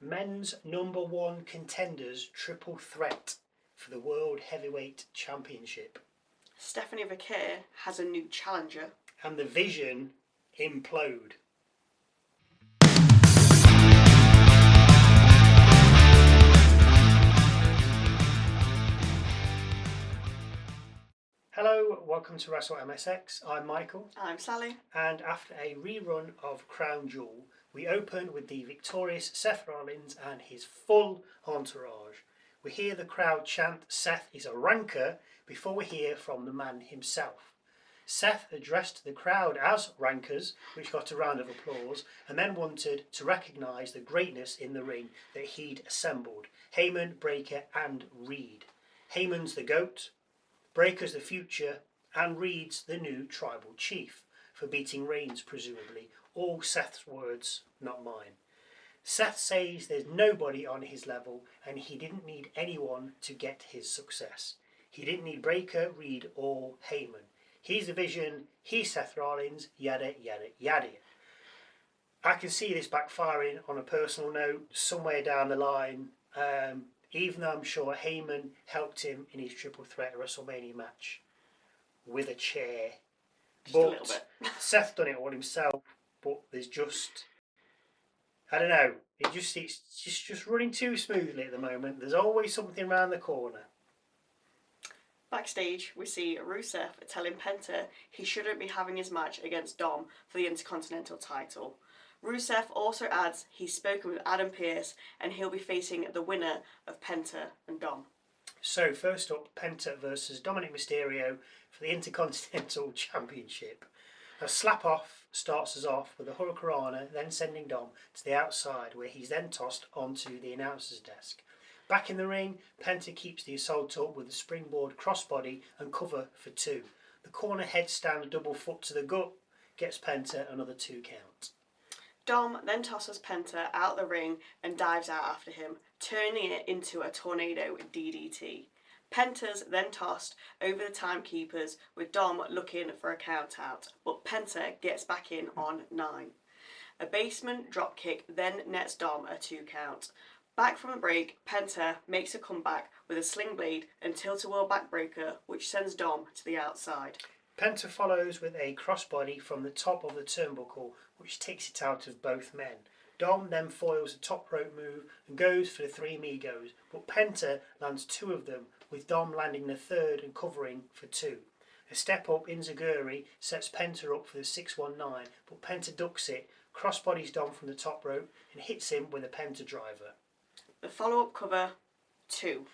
Men's number one contenders triple threat for the World Heavyweight Championship. Stephanie Vaquer has a new challenger. And the Vision implode. Hello, welcome to Wrestle MSX. I'm Michael. I'm Sally. And after a rerun of Crown Jewel, we open with the victorious Seth Rollins and his full entourage. We hear the crowd chant Seth is a ranker before we hear from the man himself. Seth addressed the crowd as rankers, which got a round of applause, and then wanted to recognise the greatness in the ring that he'd assembled. Heyman, Breakker and Reed. Heyman's the GOAT, Breakker's the future, and Reed's the new tribal chief, for beating Reigns presumably. All Seth's words, not mine. Seth says there's nobody on his level and he didn't need anyone to get his success. He didn't need Breakker, Reed or Heyman. He's the Vision, he's Seth Rollins, yada yada yada. I can see this backfiring on a personal note somewhere down the line, even though I'm sure Heyman helped him in his triple threat WrestleMania match with a chair. Just a little bit. Seth done it all himself, but there's just, I don't know, it's just running too smoothly at the moment. There's always something around the corner. Backstage, we see Rusev telling Penta he shouldn't be having his match against Dom for the Intercontinental title. Rusev also adds he's spoken with Adam Pearce and he'll be facing the winner of Penta and Dom. So first up, Penta versus Dominik Mysterio for the Intercontinental Championship. A slap-off starts us off with a hurricanrana, then sending Dom to the outside, where he's then tossed onto the announcer's desk. Back in the ring, Penta keeps the assault up with a springboard crossbody and cover for 2. The corner headstand double foot to the gut gets Penta another 2 count. Dom then tosses Penta out the ring and dives out after him, turning it into a tornado DDT. Penta's then tossed over the timekeepers with Dom looking for a count out, but Penta gets back in on 9. A basement dropkick then nets Dom a 2 count. Back from the break, Penta makes a comeback with a sling blade and tilt-a-whirl backbreaker, which sends Dom to the outside. Penta follows with a crossbody from the top of the turnbuckle, which takes it out of both men. Dom then foils a top rope move and goes for the 3 amigos, but Penta lands 2 of them, with Dom landing the 3rd and covering for 2. A step up Inzaguri sets Penta up for the 619, but Penta ducks it, crossbodies Dom from the top rope and hits him with a Penta driver. The follow-up cover, 2.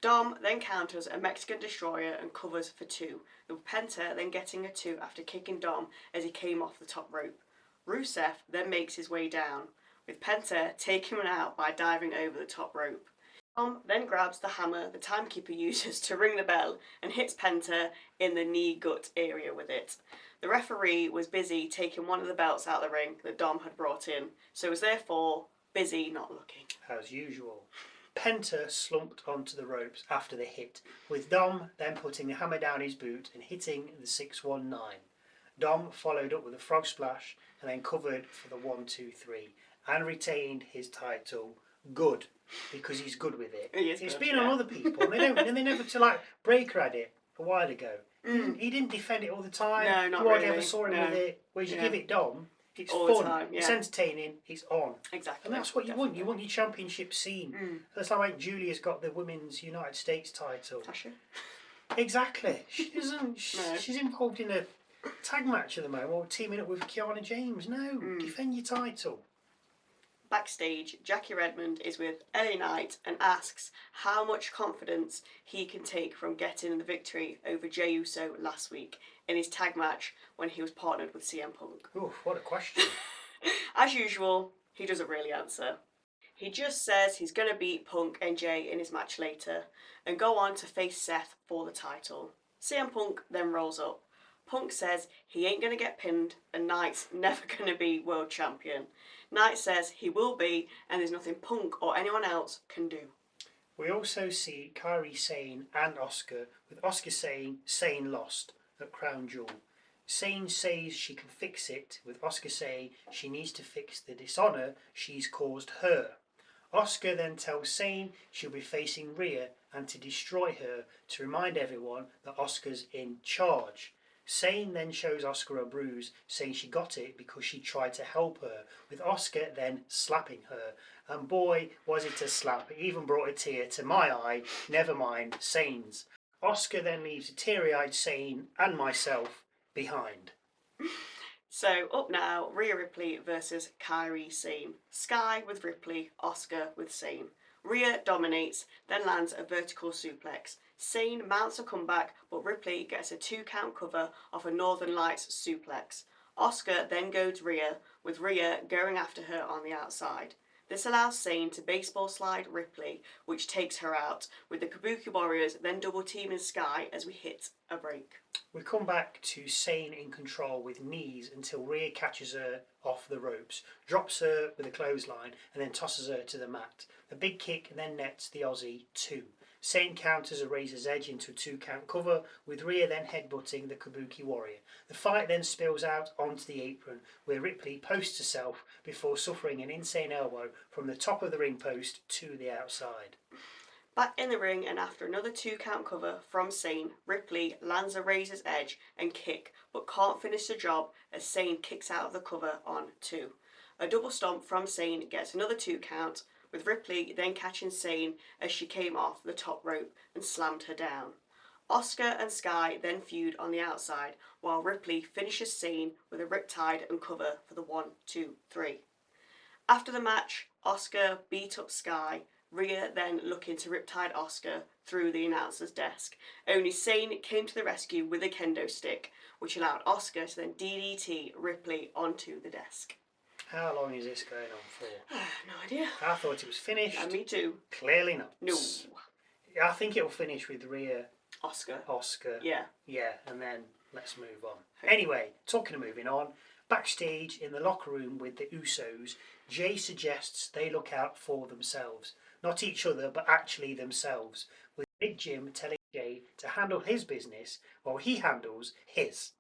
Dom then counters a Mexican Destroyer and covers for 2, with Penta then getting a 2 after kicking Dom as he came off the top rope. Rusev then makes his way down, with Penta taking him out by diving over the top rope. Dom then grabs the hammer the timekeeper uses to ring the bell and hits Penta in the knee-gut area with it. The referee was busy taking one of the belts out of the ring that Dom had brought in, so was therefore busy not looking. As usual. Penta slumped onto the ropes after the hit, with Dom then putting the hammer down his boot and hitting the 619. Dom followed up with a frog splash and then covered for the 1-2-3 and retained his title. Good, because he's good with it. It's been on other people, and they never Breakker had it a while ago. He didn't defend it all the time. No, not you really. Never saw him with it. Whereas you give it Dom, it's all fun, the time, it's entertaining, it's on. Exactly. And that's what you want. You want your championship scene. That's like Julia's got the Women's United States title. Has she? Exactly. She doesn't. She's involved in a tag match at the moment, or teaming up with Kiana James. No, defend your title. Backstage, Jackie Redmond is with LA Knight and asks how much confidence he can take from getting the victory over Jey Uso last week in his tag match when he was partnered with CM Punk. Oof, what a question. As usual, he doesn't really answer. He just says he's going to beat Punk and Jey in his match later and go on to face Seth for the title. CM Punk then rolls up. Punk says he ain't going to get pinned and Knight's never going to be world champion. Knight says he will be and there's nothing Punk or anyone else can do. We also see Kairi Sane and Asuka, with Asuka saying Sane lost at Crown Jewel. Sane says she can fix it, with Asuka saying she needs to fix the dishonour she's caused her. Asuka then tells Sane she'll be facing Rhea and to destroy her to remind everyone that Asuka's in charge. Sane then shows Asuka a bruise, saying she got it because she tried to help her, with Asuka then slapping her. And boy, was it a slap. It even brought a tear to my eye, never mind Sane's. Asuka then leaves a teary-eyed Sane and myself behind. So up now, Rhea Ripley versus Kairi Sane. Sky with Ripley, Asuka with Sane. Rhea dominates, then lands a vertical suplex. Sane mounts a comeback, but Ripley gets a 2-count cover off a Northern Lights suplex. Asuka then goads Rhea, with Rhea going after her on the outside. This allows Sane to baseball slide Ripley, which takes her out, with the Kabuki Warriors then double teaming Sky as we hit a break. We come back to Sane in control with knees until Rhea catches her off the ropes, drops her with a clothesline and then tosses her to the mat. A big kick then nets the Aussie 2. Sane counters a Razor's Edge into a 2-count cover, with Rhea then headbutting the Kabuki Warrior. The fight then spills out onto the apron, where Ripley posts herself before suffering an insane elbow from the top of the ring post to the outside. Back in the ring, and after another 2-count cover from Sane, Ripley lands a Razor's Edge and kick, but can't finish the job as Sane kicks out of the cover on 2. A double stomp from Sane gets another 2-count, with Ripley then catching Sane as she came off the top rope and slammed her down. Asuka and Sky then feud on the outside, while Ripley finishes Sane with a riptide and cover for the 1, 2, 3. After the match, Asuka beat up Sky, Rhea then looking to riptide Asuka through the announcer's desk. Only Sane came to the rescue with a kendo stick, which allowed Asuka to then DDT Ripley onto the desk. How long is this going on for? No idea. I thought it was finished. Me too. Clearly not. No. I think it'll finish with Rhea, Asuka. Yeah, and then let's move on. Anyway, talking of moving on, backstage in the locker room with the Usos, Jey suggests they look out for themselves. Not each other, but actually themselves, with Big Jim telling Jey to handle his business while he handles his.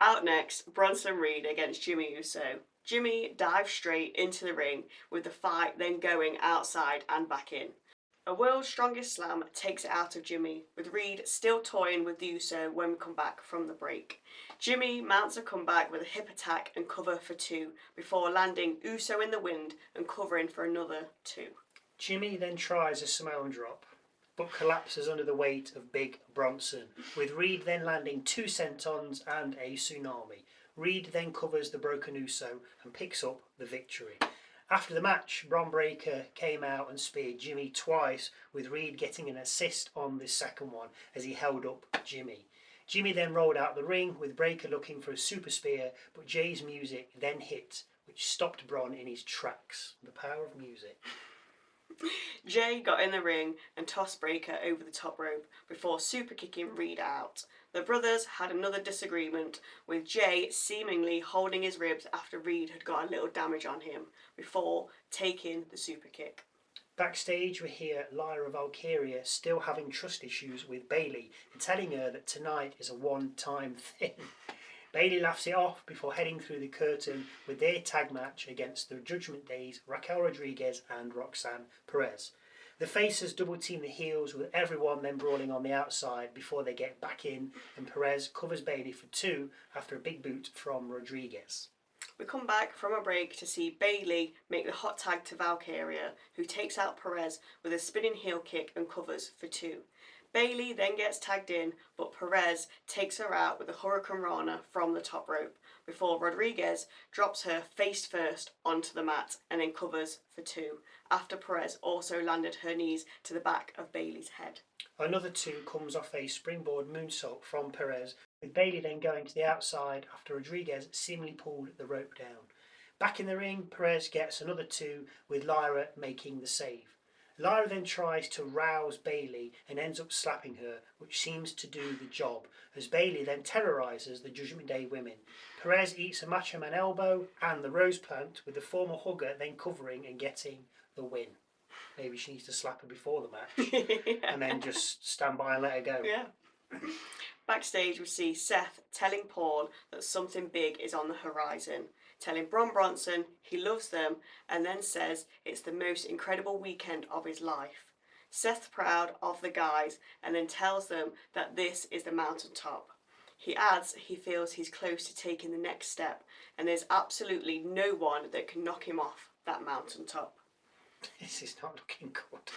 Out next, Bronson Reed against Jimmy Uso. Jimmy dives straight into the ring, with the fight then going outside and back in. A World's Strongest Slam takes it out of Jimmy, with Reed still toying with the Uso when we come back from the break. Jimmy mounts a comeback with a hip attack and cover for 2, before landing Uso in the wind and covering for another 2. Jimmy then tries a Samoan drop, but collapses under the weight of Big Bronson, with Reed then landing 2 sentons and a tsunami. Reed then covers the broken Uso and picks up the victory. After the match, Bron Breakker came out and speared Jimmy twice, with Reed getting an assist on the second one as he held up Jimmy. Jimmy then rolled out the ring, with Breakker looking for a super spear, but Jey's music then hit, which stopped Bron in his tracks. The power of music. Jey got in the ring and tossed Breakker over the top rope before super kicking Reed out. The brothers had another disagreement, with Jey seemingly holding his ribs after Reed had got a little damage on him before taking the super kick. Backstage, we hear Lyra Valkyria still having trust issues with Bayley and telling her that tonight is a one-time thing. Bayley laughs it off before heading through the curtain with their tag match against the Judgment Day's Raquel Rodriguez and Roxanne Perez. The faces double team the heels, with everyone then brawling on the outside before they get back in, and Perez covers Bayley for 2 after a big boot from Rodriguez. We come back from a break to see Bayley make the hot tag to Valkyria, who takes out Perez with a spinning heel kick and covers for 2. Bayley then gets tagged in, but Perez takes her out with a Hurricane Rana from the top rope, before Rodriguez drops her face first onto the mat and then covers for 2, after Perez also landed her knees to the back of Bayley's head. Another 2 comes off a springboard moonsault from Perez, with Bayley then going to the outside after Rodriguez seemingly pulled the rope down. Back in the ring, Perez gets another 2, with Lyra making the save. Lyra then tries to rouse Bayley and ends up slapping her, which seems to do the job, as Bayley then terrorises the Judgment Day women. Perez eats a Macho Man elbow and the rose plant, with the former hugger then covering and getting the win. Maybe she needs to slap her before the match and then just stand by and let her go. Yeah. Backstage, we see Seth telling Paul that something big is on the horizon. telling Bronson he loves them and then says it's the most incredible weekend of his life. Seth's proud of the guys and then tells them that this is the mountaintop. He adds he feels he's close to taking the next step and there's absolutely no one that can knock him off that mountaintop. This is not looking good.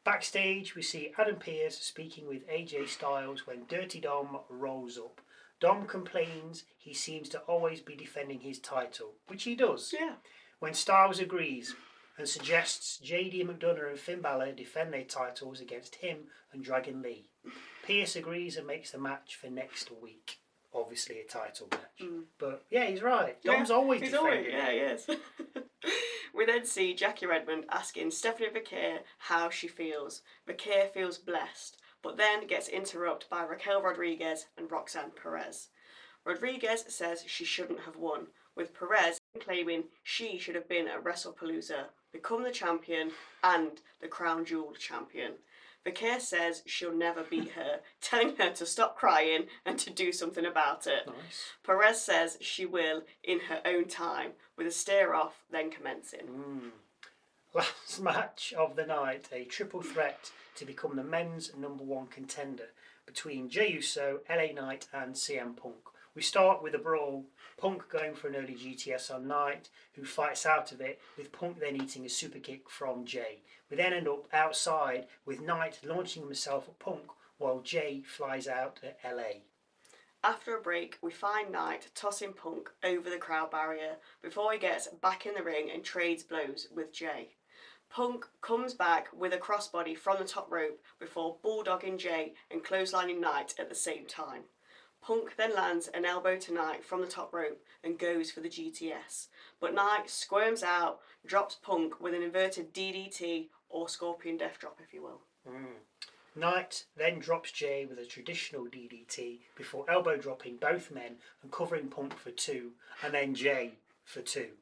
Backstage, we see Adam Pearce speaking with AJ Styles when Dirty Dom rolls up. Dom complains he seems to always be defending his title, which he does. Yeah. When Styles agrees and suggests JD McDonough and Finn Balor defend their titles against him and Dragon Lee. Pearce agrees and makes the match for next week. Obviously a title match. But yeah, he's right. Dom's always defending. Yeah, he is. We then see Jackie Redmond asking Stephanie Vaquer how she feels. Vaquer feels blessed, but then gets interrupted by Raquel Rodriguez and Roxanne Perez. Rodriguez says she shouldn't have won, with Perez claiming she should have been at WrestlePalooza, become the champion and the Crown Jewel champion. Vaquer says she'll never beat her, telling her to stop crying and to do something about it. Nice. Perez says she will in her own time, with a stare-off then commencing. Last match of the night, a triple threat to become the men's #1 contender between Jey Uso, LA Knight and CM Punk. We start with a brawl, Punk going for an early GTS on Knight, who fights out of it, with Punk then eating a super kick from Jey. We then end up outside with Knight launching himself at Punk while Jey flies out at LA. After a break, we find Knight tossing Punk over the crowd barrier before he gets back in the ring and trades blows with Jey. Punk comes back with a crossbody from the top rope before bulldogging Jey and clotheslining Knight at the same time. Punk then lands an elbow to Knight from the top rope and goes for the GTS, but Knight squirms out, drops Punk with an inverted DDT or Scorpion Death Drop, if you will. Knight then drops Jey with a traditional DDT before elbow dropping both men and covering Punk for 2, and then Jey for 2.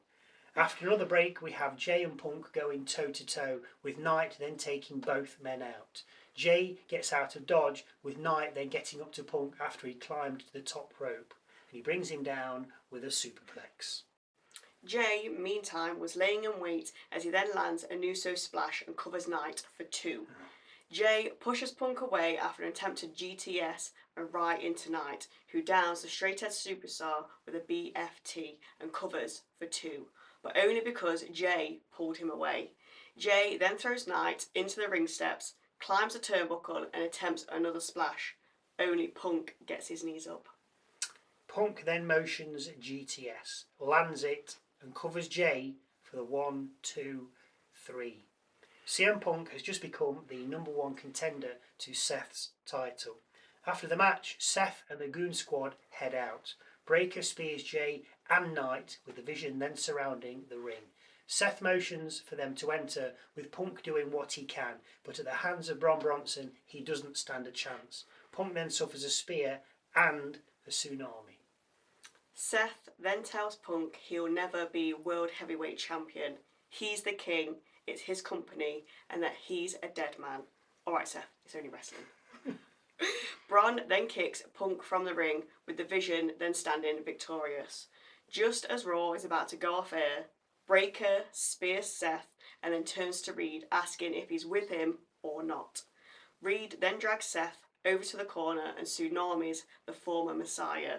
After another break, we have Jey and Punk going toe-to-toe, with Knight then taking both men out. Jey gets out of dodge, with Knight then getting up to Punk after he climbed to the top rope, and he brings him down with a superplex. Jey, meantime, was laying in wait as he then lands a Uso splash and covers Knight for 2. Jey pushes Punk away after an attempted GTS and right into Knight, who downs the straight-edge superstar with a BFT and covers for 2, but only because Jey pulled him away. Jey then throws Knight into the ring steps, climbs a turnbuckle and attempts another splash. Only Punk gets his knees up. Punk then motions GTS, lands it and covers Jey for the 1, 2, 3. CM Punk has just become the #1 contender to Seth's title. After the match, Seth and the Goon Squad head out. Breakker spears Jey and Knight, with the Vision then surrounding the ring. Seth motions for them to enter, with Punk doing what he can, but at the hands of Bronson, he doesn't stand a chance. Punk then suffers a spear and a tsunami. Seth then tells Punk he'll never be World Heavyweight Champion. He's the king, it's his company, and that he's a dead man. Alright, Seth, it's only wrestling. Bron then kicks Punk from the ring, with the Vision then standing victorious. Just as Raw is about to go off air, Breakker spears Seth and then turns to Reed, asking if he's with him or not. Reed then drags Seth over to the corner and tsunamis the former Messiah.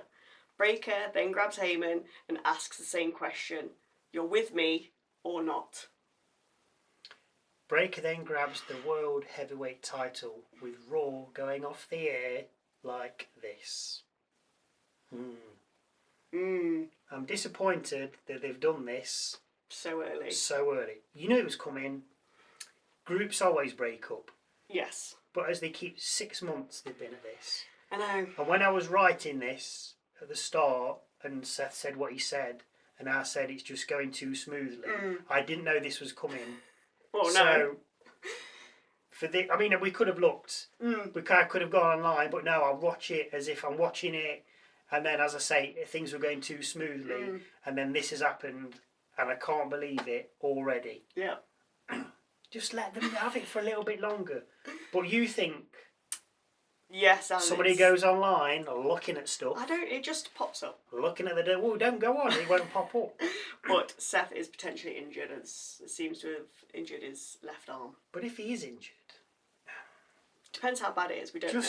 Breakker then grabs Heyman and asks the same question, "You're with me or not?" Breakker then grabs the World Heavyweight title, with Raw going off the air like this. I'm disappointed that they've done this so early. You knew it was coming. Groups always break up. Yes. But as they keep 6 months they've been at this. I know. And when I was writing this at the start and Seth said what he said and I said it's just going too smoothly, I didn't know this was coming. Oh no. So, we could have looked. We could have gone online, but no, I'll watch it as if I'm watching it. And then, as I say, things were going too smoothly. And then this has happened, and I can't believe it already. Yeah. Just let them have it for a little bit longer. But you think Yes, and Somebody goes online looking at stuff. It just pops up. Looking at the door. Oh, don't go on. It won't pop up. But Seth is potentially injured, as seems to have injured his left arm. But if he is injured, depends how bad it is. We don't know.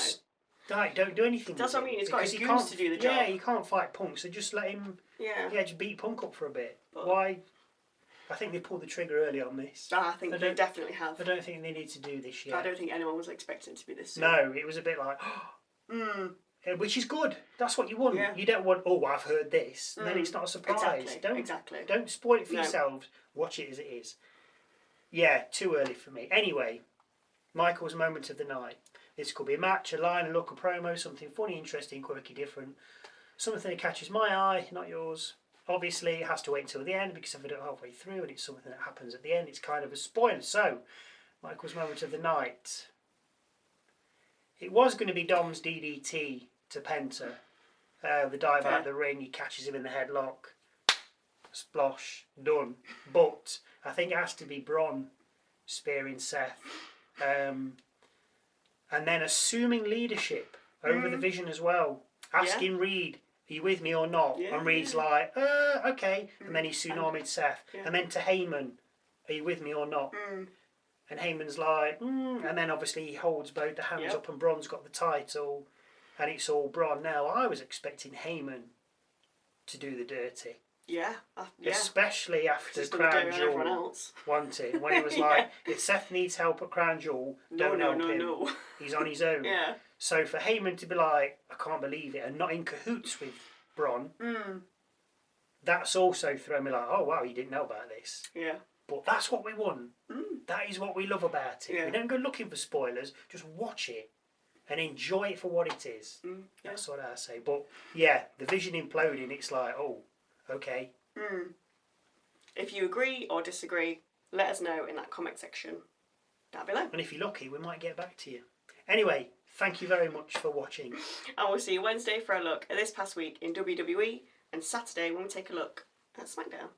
Don't do anything. That's what I mean. He's got his because goons to do the job. Yeah, you can't fight Punk, so just let him. Yeah. Yeah, just beat Punk up for a bit. But why? I think they pulled the trigger early on this. I think they definitely have. I don't think they need to do this yet. I don't think anyone was expecting it to be this soon. No, it was a bit like, which is good. That's what you want. Yeah. You don't want, oh, I've heard this. And then it's not a surprise. Exactly. Don't spoil it for yourselves. Watch it as it is. Yeah, too early for me. Anyway, Michael's moment of the night. This could be a match, a line, a look, a promo, something funny, interesting, quirky, different. Something that catches my eye, not yours. Obviously, it has to wait until the end because if I do it halfway through and it's something that happens at the end, it's kind of a spoiler. So, Michael's moment of the night. It was going to be Dom's DDT to Penta. The dive out of the ring, he catches him in the headlock. Splosh, done. But I think it has to be Bron spearing Seth. And then assuming leadership over the Vision as well. Asking Reed, are you with me or not? Yeah, and Reed's like, okay. And then he tsunami'd Seth. And then to Heyman, are you with me or not? And Heyman's like, and then obviously he holds both the hands up and Bron's got the title. And it's all Bron. Now, I was expecting Heyman to do the dirty. Yeah. Especially after Crown Jewel wanted. When he was like, if Seth needs help at Crown Jewel, don't help him. No. He's on his own. Yeah. So for Heyman to be like, I can't believe it, and not in cahoots with Bron, that's also thrown me like, oh wow, you didn't know about this. Yeah. But that's what we want. That is what we love about it. Yeah. We don't go looking for spoilers, just watch it and enjoy it for what it is. That's what I say. But yeah, the Vision imploding, it's like, oh, okay. If you agree or disagree, let us know in that comment section down below. And if you're lucky, we might get back to you. Anyway, thank you very much for watching. And we'll see you Wednesday for a look at this past week in WWE and Saturday when we take a look at SmackDown.